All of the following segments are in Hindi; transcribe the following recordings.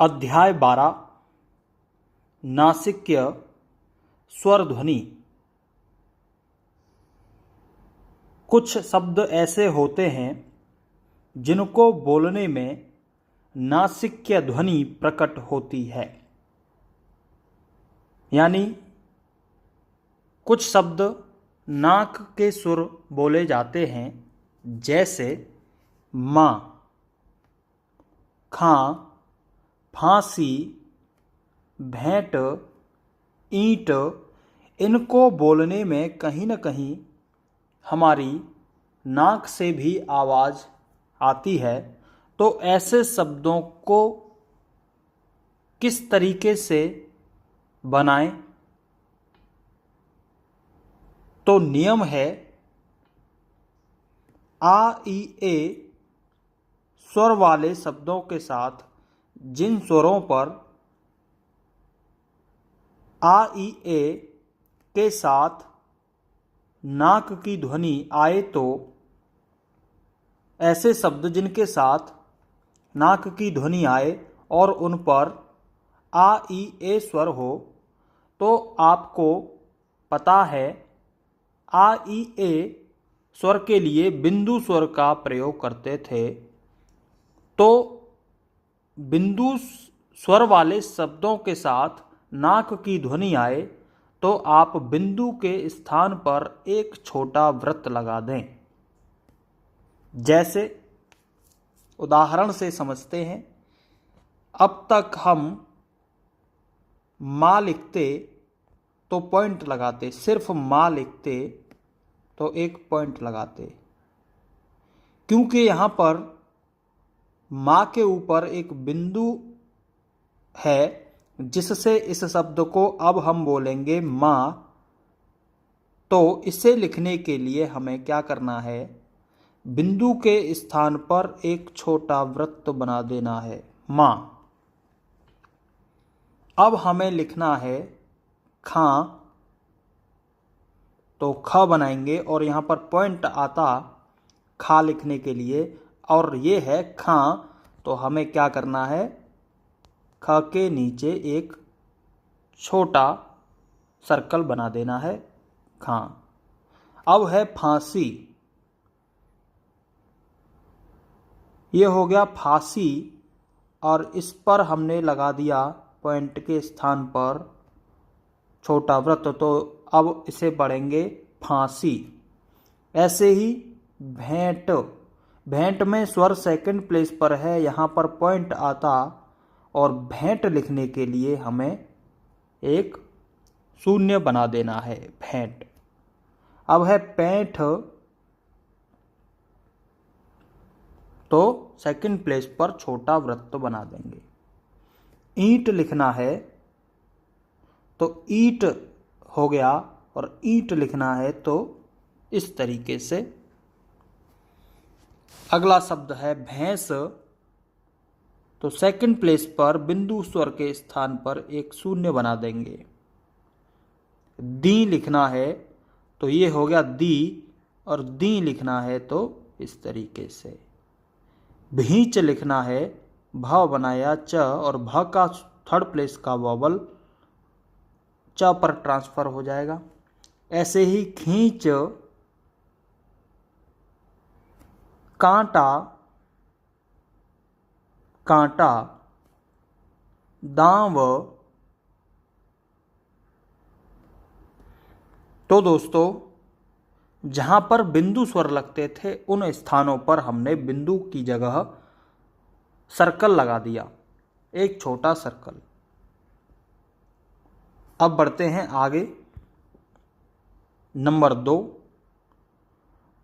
अध्याय 12 नासिक्य स्वर ध्वनि। कुछ शब्द ऐसे होते हैं जिनको बोलने में नासिक्य ध्वनि प्रकट होती है। यानी कुछ शब्द नाक के सुर बोले जाते हैं, जैसे माँ, खां, फांसी, भेंट, ईंट। इनको बोलने में कहीं न कहीं हमारी नाक से भी आवाज़ आती है। तो ऐसे शब्दों को किस तरीके से बनाएं? तो नियम है, आ ई ए स्वर वाले शब्दों के साथ जिन स्वरों पर आ ई ए के साथ नाक की ध्वनि आए, तो ऐसे शब्द जिनके साथ नाक की ध्वनि आए और उन पर आ ई ए स्वर हो, तो आपको पता है आ ई ए स्वर के लिए बिंदु स्वर का प्रयोग करते थे। तो बिंदु स्वर वाले शब्दों के साथ नाक की ध्वनि आए तो आप बिंदु के स्थान पर एक छोटा वृत्त लगा दें। जैसे उदाहरण से समझते हैं। अब तक हम माँ लिखते तो पॉइंट लगाते, सिर्फ माँ लिखते तो एक पॉइंट लगाते, क्योंकि यहाँ पर माँ के ऊपर एक बिंदु है, जिससे इस शब्द को अब हम बोलेंगे माँ। तो इसे लिखने के लिए हमें क्या करना है? बिंदु के स्थान पर एक छोटा वृत्त बना देना है, माँ। अब हमें लिखना है खां, तो ख बनाएंगे और यहाँ पर पॉइंट आता खा लिखने के लिए, और ये है खां। तो हमें क्या करना है? ख के नीचे एक छोटा सर्कल बना देना है, खां। अब है फांसी। ये हो गया फांसी, और इस पर हमने लगा दिया पॉइंट के स्थान पर छोटा वृत्त। तो अब इसे पढ़ेंगे फांसी। ऐसे ही भेंट। भेंट में स्वर सेकंड प्लेस पर है, यहाँ पर पॉइंट आता, और भेंट लिखने के लिए हमें एक शून्य बना देना है, भेंट। अब है पैंठ, तो सेकंड प्लेस पर छोटा वृत्त बना देंगे। ईंट लिखना है तो ईंट हो गया, और ईंट लिखना है तो इस तरीके से। अगला शब्द है भैंस, तो सेकंड प्लेस पर बिंदु स्वर के स्थान पर एक शून्य बना देंगे। दी लिखना है तो ये हो गया दी, और दी लिखना है तो इस तरीके से। भींच लिखना है, भ बनाया च, और भ का थर्ड प्लेस का वॉवल च पर ट्रांसफर हो जाएगा। ऐसे ही खींच, कांटा, कांटा, दांव। तो दोस्तों, जहां पर बिंदु स्वर लगते थे उन स्थानों पर हमने बिंदु की जगह सर्कल लगा दिया, एक छोटा सर्कल। अब बढ़ते हैं आगे। नंबर 2,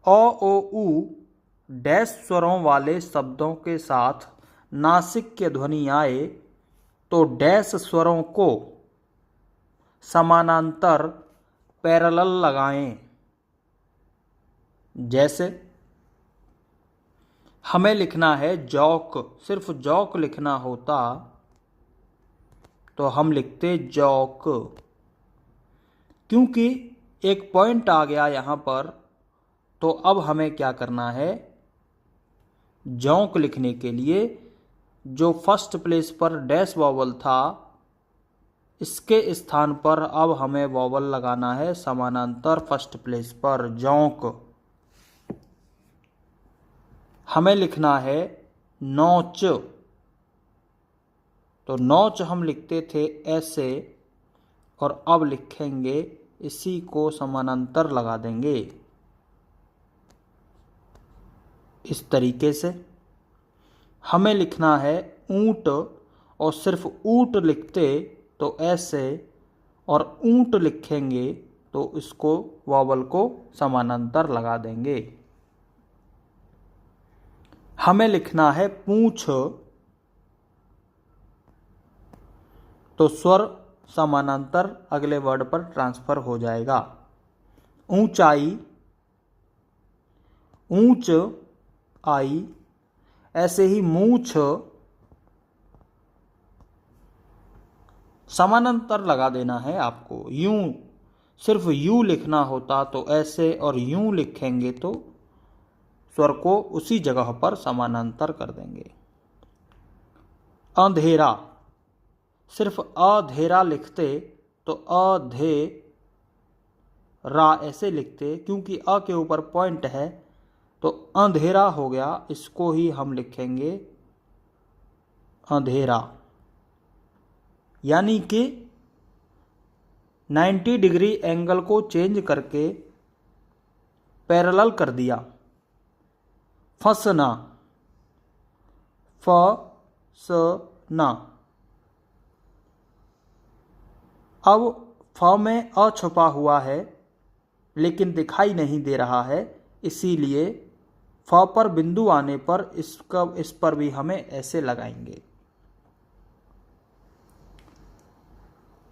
अ ओ उ डैश स्वरों वाले शब्दों के साथ नासिक्य ध्वनि आए तो डैश स्वरों को समानांतर पैरेलल लगाएं। जैसे हमें लिखना है जौक, सिर्फ जौक लिखना होता तो हम लिखते जौक। क्योंकि एक पॉइंट आ गया यहाँ पर, तो अब हमें क्या करना है? जौक लिखने के लिए जो फर्स्ट प्लेस पर डैश वॉवल था, इसके स्थान पर अब हमें वॉवल लगाना है समानांतर फर्स्ट प्लेस पर। जोंक। हमें लिखना है नोच। तो नोच हम लिखते थे ऐसे, और अब लिखेंगे इसी को समानांतर लगा देंगे इस तरीके से। हमें लिखना है ऊंट, और सिर्फ ऊंट लिखते तो ऐसे, और ऊंट लिखेंगे तो इसको वॉवल को समानांतर लगा देंगे। हमें लिखना है पूंछ, तो स्वर समानांतर अगले वर्ड पर ट्रांसफर हो जाएगा। ऊंचाई, ऊंच आई, ऐसे ही मूछ समानांतर लगा देना है आपको। यूं सिर्फ यू लिखना होता तो ऐसे, और यूं लिखेंगे तो स्वर को उसी जगह पर समानांतर कर देंगे। अंधेरा, सिर्फ अधेरा लिखते तो अधे रा ऐसे लिखते, क्योंकि अ के ऊपर पॉइंट है तो अंधेरा हो गया, इसको ही हम लिखेंगे अंधेरा। यानी कि 90 डिग्री एंगल को चेंज करके पैरेलल कर दिया। फंसना, फसना। अब फ में अ छुपा हुआ है लेकिन दिखाई नहीं दे रहा है, इसीलिए फ पर बिंदु आने पर इस पर भी हमें ऐसे लगाएंगे।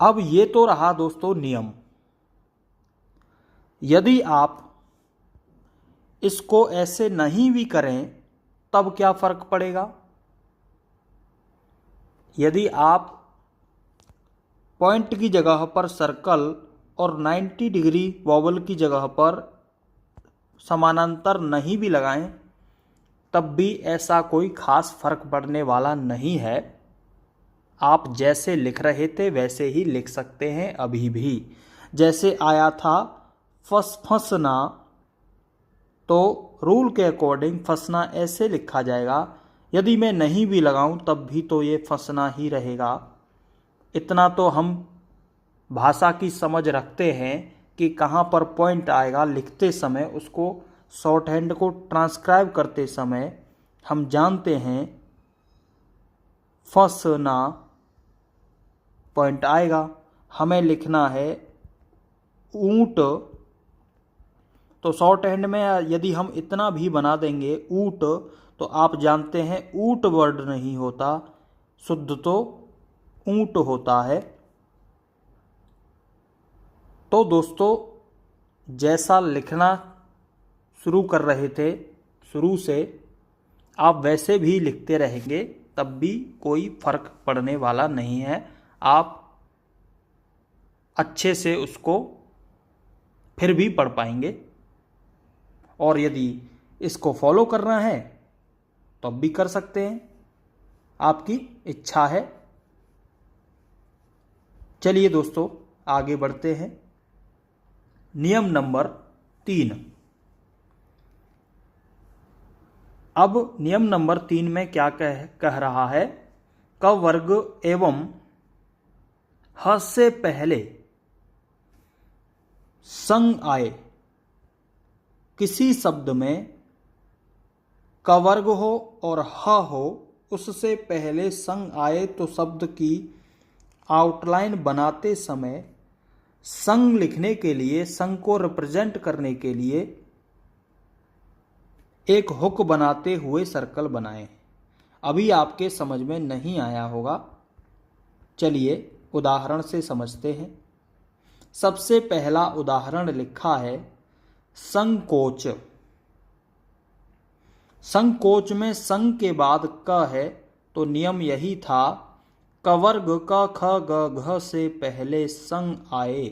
अब ये तो रहा दोस्तों नियम। यदि आप इसको ऐसे नहीं भी करें तब क्या फर्क पड़ेगा? यदि आप पॉइंट की जगह पर सर्कल और 90 डिग्री वॉवल की जगह पर समानांतर नहीं भी लगाएं तब भी ऐसा कोई खास फर्क पड़ने वाला नहीं है। आप जैसे लिख रहे थे वैसे ही लिख सकते हैं अभी भी। जैसे आया था फंसना, तो रूल के अकॉर्डिंग फंसना ऐसे लिखा जाएगा। यदि मैं नहीं भी लगाऊं तब भी तो ये फंसना ही रहेगा। इतना तो हम भाषा की समझ रखते हैं कि कहाँ पर पॉइंट आएगा। लिखते समय उसको शॉर्ट हैंड को ट्रांसक्राइब करते समय हम जानते हैं फंसना पॉइंट आएगा। हमें लिखना है ऊंट, तो शॉर्ट हैंड में यदि हम इतना भी बना देंगे ऊंट, तो आप जानते हैं ऊंट वर्ड नहीं होता, शुद्ध तो ऊंट होता है। तो दोस्तों जैसा लिखना शुरू कर रहे थे शुरू से, आप वैसे भी लिखते रहेंगे तब भी कोई फर्क पड़ने वाला नहीं है। आप अच्छे से उसको फिर भी पढ़ पाएंगे, और यदि इसको फॉलो करना है तो अब भी कर सकते हैं, आपकी इच्छा है। चलिए दोस्तों आगे बढ़ते हैं। नियम नंबर 3। अब नियम नंबर 3 में क्या कह रहा है? क वर्ग एवं ह से पहले संग आए। किसी शब्द में क वर्ग हो और ह हो, उससे पहले संग आए तो शब्द की आउटलाइन बनाते समय संग लिखने के लिए, संग को रिप्रेजेंट करने के लिए एक हुक बनाते हुए सर्कल बनाएं। अभी आपके समझ में नहीं आया होगा, चलिए उदाहरण से समझते हैं। सबसे पहला उदाहरण लिखा है संकोच। संकोच में संग के बाद क है, तो नियम यही था क वर्ग क ख ग घ से पहले संग आए।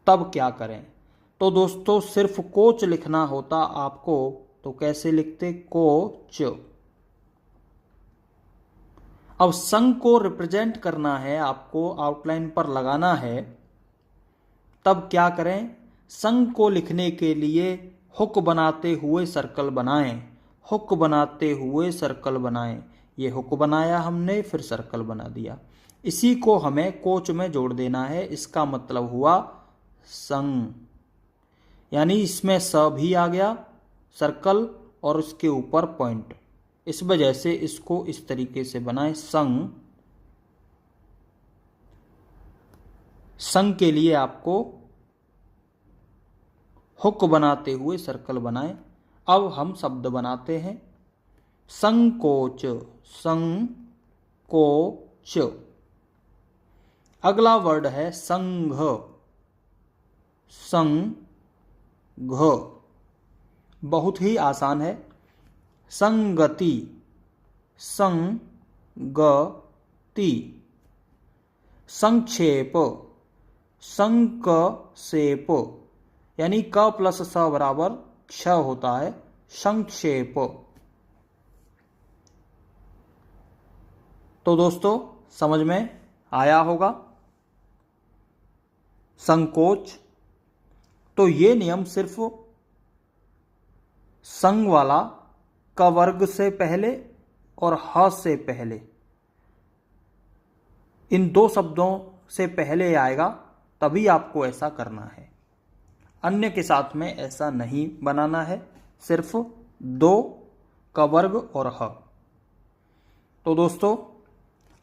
तब क्या करें? तो दोस्तों सिर्फ कोच लिखना होता आपको, तो कैसे लिखते? कोच। अब संग को रिप्रेजेंट करना है, आपको आउटलाइन पर लगाना है, तब क्या करें? संग को लिखने के लिए हुक बनाते हुए सर्कल बनाएं, हुक बनाते हुए सर्कल बनाएं। ये हुक बनाया हमने, फिर सर्कल बना दिया। इसी को हमें कोच में जोड़ देना है। इसका मतलब हुआ संग, यानी इसमें स भी आ गया सर्कल और उसके ऊपर पॉइंट। इस वजह से इसको इस तरीके से बनाएं, संग। संग के लिए आपको हुक बनाते हुए सर्कल बनाएं। अब हम शब्द बनाते हैं। संकोच, संकोच। अगला वर्ड है संघ, संघ। बहुत ही आसान है। संगति, संगति। संक्षेप, संकसेप, यानी क प्लस स बराबर क्ष होता है, संक्षेप। तो दोस्तों समझ में आया होगा। संकोच, तो ये नियम सिर्फ संग वाला क वर्ग से पहले और ह से पहले, इन दो शब्दों से पहले आएगा, तभी आपको ऐसा करना है। अन्य के साथ में ऐसा नहीं बनाना है, सिर्फ दो क वर्ग और ह। तो दोस्तों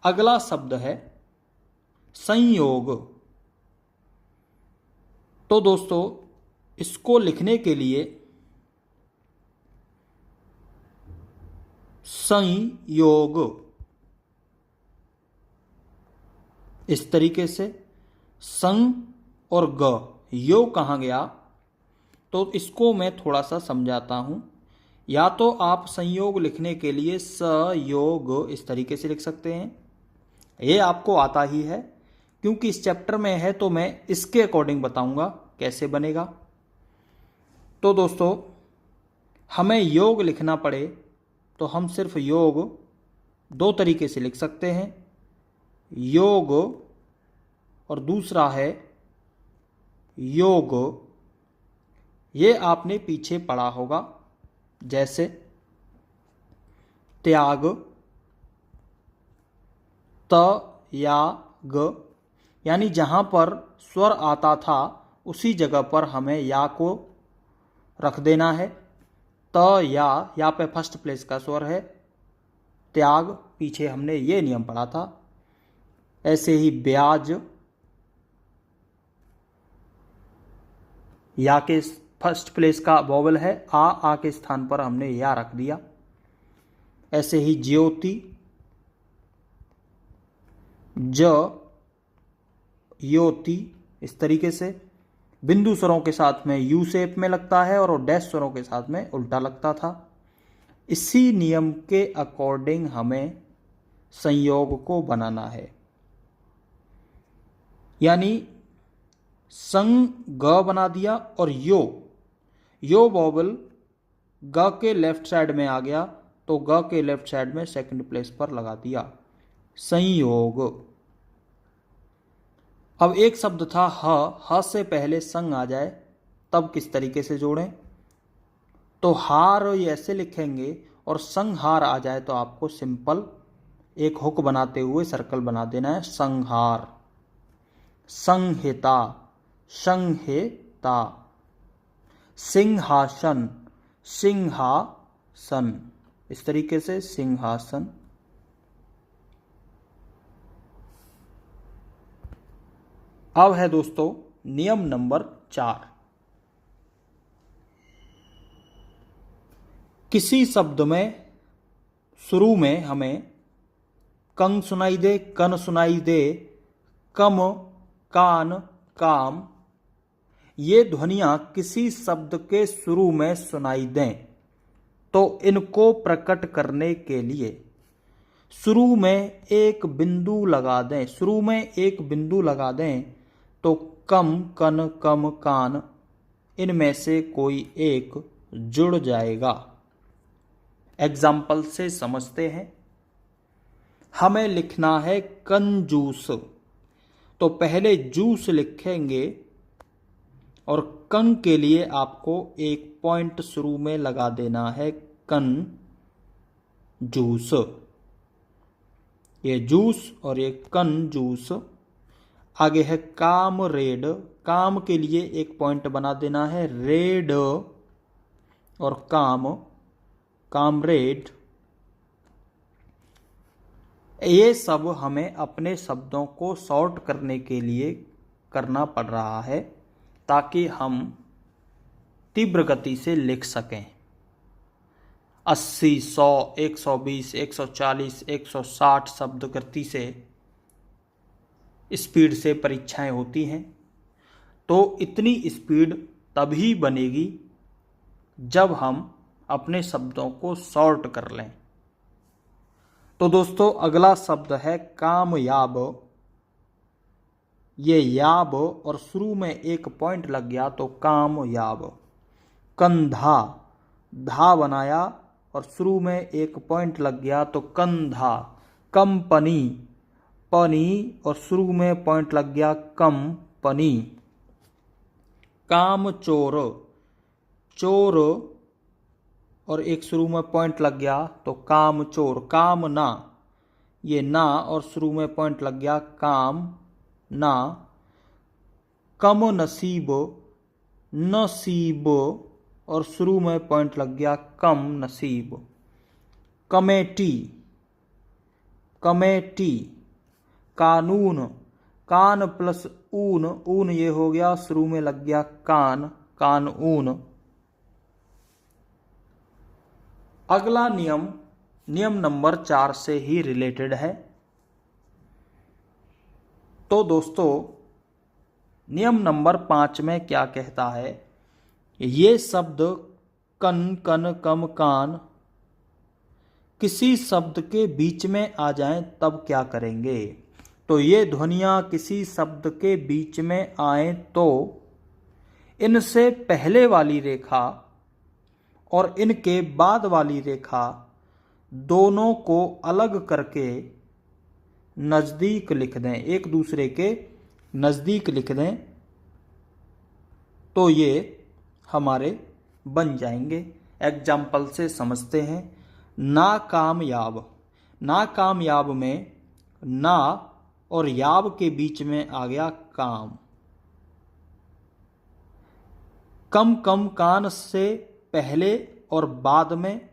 अगला शब्द है संयोग। तो दोस्तों इसको लिखने के लिए संयोग इस तरीके से, संग और ग, योग कहाँ गया? तो इसको मैं थोड़ा सा समझाता हूं। या तो आप संयोग लिखने के लिए सयोग इस तरीके से लिख सकते हैं, ये आपको आता ही है, क्योंकि इस चैप्टर में है तो मैं इसके अकॉर्डिंग बताऊंगा कैसे बनेगा। तो दोस्तों हमें योग लिखना पड़े तो हम सिर्फ योग दो तरीके से लिख सकते हैं, योग और दूसरा है योग। ये आपने पीछे पढ़ा होगा, जैसे त्याग, त्याग, यानी जहां पर स्वर आता था उसी जगह पर हमें या को रख देना है। या पे फर्स्ट प्लेस का स्वर है, त्याग पीछे हमने ये नियम पढ़ा था। ऐसे ही ब्याज, या के फर्स्ट प्लेस का वोवेल है, आ के स्थान पर हमने या रख दिया। ऐसे ही ज्योति, योति, इस तरीके से बिंदु स्वरों के साथ में यू शेप में लगता है और डैश स्वरों के साथ में उल्टा लगता था। इसी नियम के अकॉर्डिंग हमें संयोग को बनाना है, यानी संग ग बना दिया और यो वोवेल ग के लेफ्ट साइड में आ गया, तो ग के लेफ्ट साइड में सेकंड प्लेस पर लगा दिया, संयोग। अब एक शब्द था ह से पहले संग आ जाए तब किस तरीके से जोड़ें? तो हार ऐसे लिखेंगे और संहार आ जाए तो आपको सिंपल एक हुक बनाते हुए सर्कल बना देना है, संहार। संहिता, संहिता। सिंहासन, सिंहासन, इस तरीके से सिंहासन। अब है दोस्तों नियम नंबर 4। किसी शब्द में शुरू में हमें कंग सुनाई दे, कन सुनाई दे, कम, कान, काम, ये ध्वनियां किसी शब्द के शुरू में सुनाई दें तो इनको प्रकट करने के लिए शुरू में एक बिंदु लगा दें। शुरू में एक बिंदु लगा दें तो कम, कन, कम, कान, इनमें से कोई एक जुड़ जाएगा। एग्जाम्पल से समझते हैं। हमें लिखना है कंजूस। तो पहले जूस लिखेंगे और कं के लिए आपको एक पॉइंट शुरू में लगा देना है, कन जूस। ये जूस और ये कन जूस। आगे है काम रेड। काम के लिए एक पॉइंट बना देना है, रेड और काम रेड। ये सब हमें अपने शब्दों को शॉर्ट करने के लिए करना पड़ रहा है ताकि हम तीव्र गति से लिख सकें। 80, 100, 120, 140, 160 शब्द गति से स्पीड से परीक्षाएं होती हैं। तो इतनी स्पीड तभी बनेगी जब हम अपने शब्दों को शॉर्ट कर लें। तो दोस्तों अगला शब्द है कामयाब। ये याब और शुरू में एक पॉइंट लग गया तो कामयाब। कंधा, धा बनाया और शुरू में एक पॉइंट लग गया तो कंधा। कंपनी, पनी और शुरू में पॉइंट लग गया कंपनी। काम चोर, चोर और एक शुरू में पॉइंट लग गया तो काम चोर। काम ना, ये ना और शुरू में पॉइंट लग गया काम ना। कम नसीब, नसीब और शुरू में पॉइंट लग गया कम नसीब। Committee, committee. कानून, कान प्लस ऊन, ऊन ये हो गया शुरू में लग गया कान, कानून। अगला नियम, नियम नंबर 4 से ही रिलेटेड है। तो दोस्तों नियम नंबर 5 में क्या कहता है, ये शब्द कन, कन, कम, कान किसी शब्द के बीच में आ जाएं तब क्या करेंगे। तो ये ध्वनियां किसी शब्द के बीच में आए तो इनसे पहले वाली रेखा और इनके बाद वाली रेखा दोनों को अलग करके नज़दीक लिख दें, एक दूसरे के नज़दीक लिख दें तो ये हमारे बन जाएंगे। एग्जाम्पल से समझते हैं। नाकामयाब, नाकामयाब में ना और याब के बीच में आ गया काम। कम, कम कान से पहले और बाद में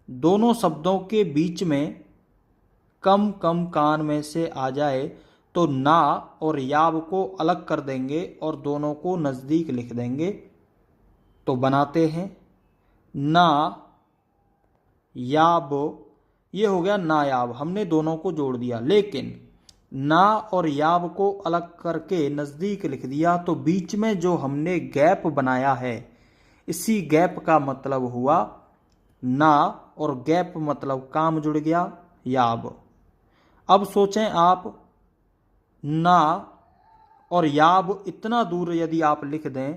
दोनों शब्दों के बीच में कम, कम कान में से आ जाए तो ना और याब को अलग कर देंगे और दोनों को नज़दीक लिख देंगे। तो बनाते हैं ना याब, ये हो गया नायाब, हमने दोनों को जोड़ दिया। लेकिन ना और याब को अलग करके नज़दीक लिख दिया तो बीच में जो हमने गैप बनाया है, इसी गैप का मतलब हुआ ना और गैप मतलब काम जुड़ गया याब। अब सोचें आप, ना और याब इतना दूर यदि आप लिख दें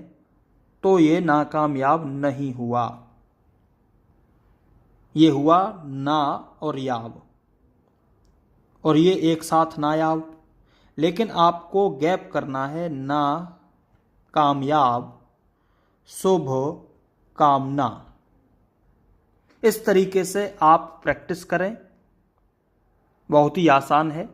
तो ये नाकामयाब नहीं हुआ, ये हुआ ना और याब और ये एक साथ नायाब। लेकिन आपको गैप करना है, ना कामयाब शुभ कामना। इस तरीके से आप प्रैक्टिस करें, बहुत ही आसान है।